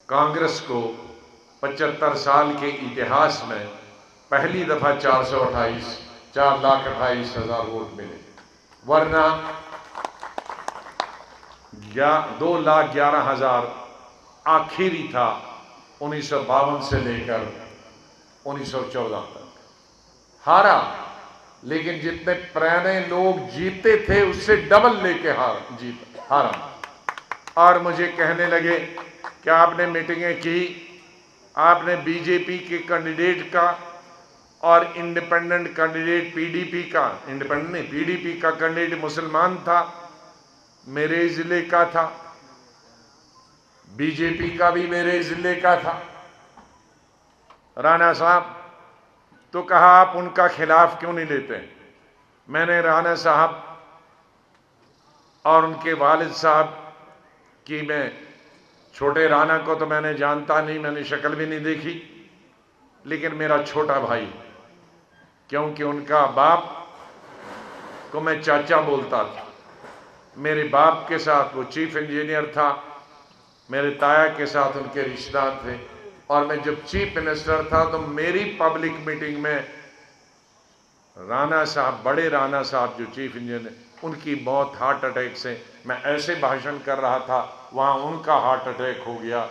कांग्रेस को 75 साल के इतिहास में पहली दफा 4,28,000 वोट मिले, वरना 2,11,000 आखिरी था 1952 से लेकर 1914 तक। हारा, लेकिन जितने पुराने लोग जीते थे उससे डबल लेके हारा। और मुझे कहने लगे कि आपने मीटिंगें की, आपने बीजेपी के कैंडिडेट का और इंडिपेंडेंट कैंडिडेट पीडीपी का, इंडिपेंडेंट नहीं पीडीपी का कैंडिडेट मुसलमान था, मेरे जिले का था, बीजेपी का भी मेरे जिले का था, राणा साहब, तो कहा आप उनका खिलाफ क्यों नहीं लेते। मैंने राणा साहब और उनके वालिद साहब की, मैं छोटे राणा को तो मैंने जानता नहीं, मैंने शक्ल भी नहीं देखी, लेकिन मेरा छोटा भाई, क्योंकि उनका बाप को मैं चाचा बोलता था, मेरे बाप के साथ वो चीफ इंजीनियर था, मेरे ताया के साथ उनके रिश्तेदार थे, और मैं जब चीफ मिनिस्टर था तो मेरी पब्लिक मीटिंग में राणा साहब, बड़े राणा साहब जो चीफ इंजीनियर, उनकी मौत हार्ट अटैक से, मैं ऐसे भाषण कर रहा था, वहाँ उनका हार्ट अटैक हो गया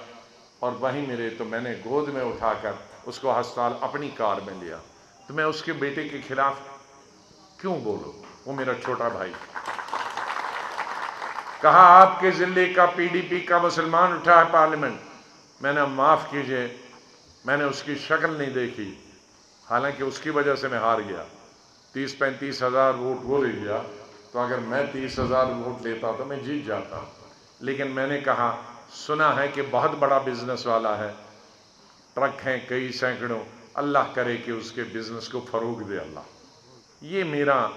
और वहीं मेरे, तो मैंने गोद में उठाकर उसको अस्पताल अपनी कार में लिया। तो मैं उसके बेटे के खिलाफ क्यों बोलूं, वो मेरा छोटा भाई। कहा आपके जिले का पीडीपी का मुसलमान उठा है पार्लियामेंट, मैंने माफ कीजिए, मैंने उसकी शक्ल नहीं देखी, हालांकि उसकी वजह से मैं हार गया। 30-35 हजार वोट वो ले गया, तो अगर मैं 30,000 वोट लेता तो मैं जीत जाता। लेकिन मैंने कहा, सुना है कि बहुत बड़ा बिजनेस वाला है, ट्रक हैं कई सैकड़ों, अल्लाह करे कि उसके बिजनेस को फरोग दे अल्लाह। ये मेरा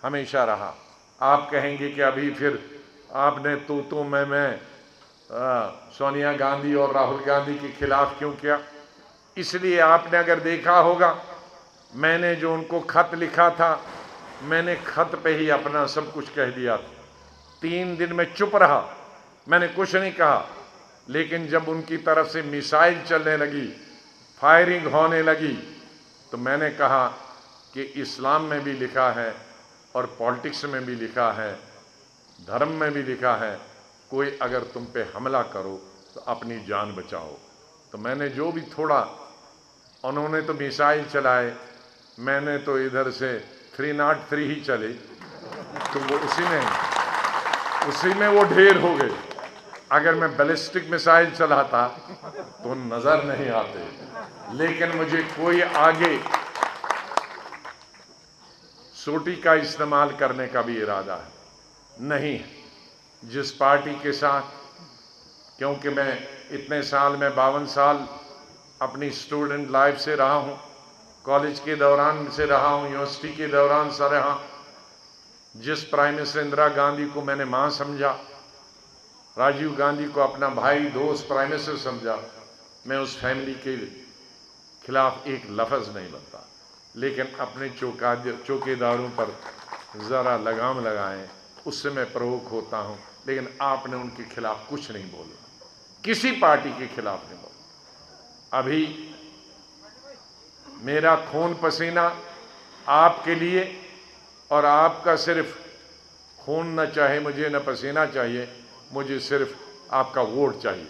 हमेशा रहा। आप कहेंगे कि अभी फिर आपने तू मैं सोनिया गांधी और राहुल गांधी के खिलाफ क्यों किया। इसलिए आपने अगर देखा होगा, मैंने जो उनको खत लिखा था, मैंने खत पे ही अपना सब कुछ कह दिया था। 3 दिन में चुप रहा, मैंने कुछ नहीं कहा, लेकिन जब उनकी तरफ से मिसाइल चलने लगी, फायरिंग होने लगी, तो मैंने कहा कि इस्लाम में भी लिखा है और पॉलिटिक्स में भी लिखा है, धर्म में भी लिखा है, कोई अगर तुम पे हमला करो तो अपनी जान बचाओ। तो मैंने जो भी थोड़ा, उन्होंने तो मिसाइल चलाए, मैंने तो इधर से 303 ही चले, तो वो उसी में वो ढेर हो गए। अगर मैं बैलिस्टिक मिसाइल चलाता तो नजर नहीं आते, लेकिन मुझे कोई आगे सोटी का इस्तेमाल करने का भी इरादा है नहीं। जिस पार्टी के साथ, क्योंकि मैं इतने साल में 52 साल अपनी स्टूडेंट लाइफ से रहा हूं, कॉलेज के दौरान से रहा हूं, यूनिवर्सिटी के दौरान से रहा, जिस प्राइम मिनिस्टर इंदिरा गांधी को मैंने मां समझा, राजीव गांधी को अपना भाई दोस्त प्राइम मिनिस्टर समझा, मैं उस फैमिली के खिलाफ एक लफ्ज नहीं बनता, लेकिन अपने चौकीदारों पर जरा लगाम लगाएं, उससे मैं प्रवोक होता हूं। लेकिन आपने उनके खिलाफ कुछ नहीं बोला, किसी पार्टी के खिलाफ नहीं बोला। अभी मेरा खून पसीना आपके लिए, और आपका सिर्फ खून न चाहे मुझे, न पसीना चाहिए मुझे, सिर्फ आपका वोट चाहिए।